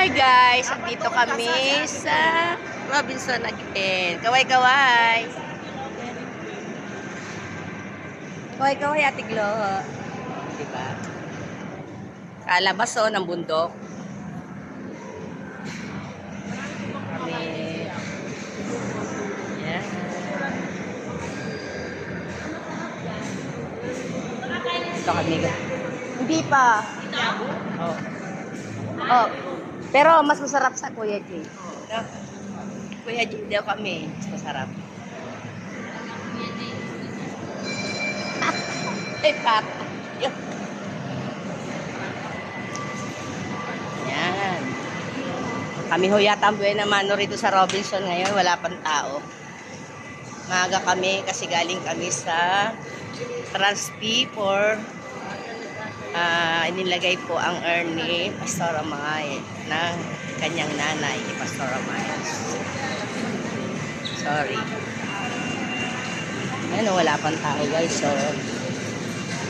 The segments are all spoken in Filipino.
Hi guys, dito kami sa Robinson again. Kaway-kaway. Kaway-kaway, Ate Glo. Diba? Kalabas ng bundok. Kami. Yan. Ito kami. Hindi pa. Oh. Oh. Pero mas masarap sa Kuya J. No? Kuya J daw kami. Mas masarap. Ay, pata. Yan. Kami ho yata ang buhay na mano rito sa Robinson ngayon. Wala pang tao. Maaga kami kasi galing kami sa Transp for inilagay po ang urn ni Pastora May ng kanyang nanay ni Pastora May. Sorry. Ayan, wala pang tao guys. So,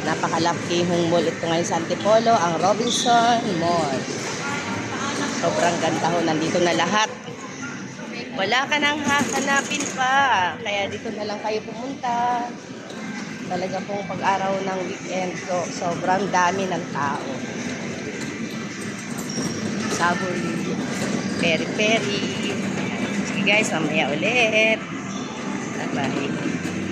napakalaki hong mall ito ngayon sa Antipolo, ang Robinson Mall. Sobrang ganda ho. Nandito na lahat. Wala ka nang hahanapin pa. Kaya dito na lang kayo pumunta. Talaga pong pag-araw ng weekend. So, sobrang dami ng tao. Sabon, peri-peri. Sige guys, mamaya ulit. Bye-bye.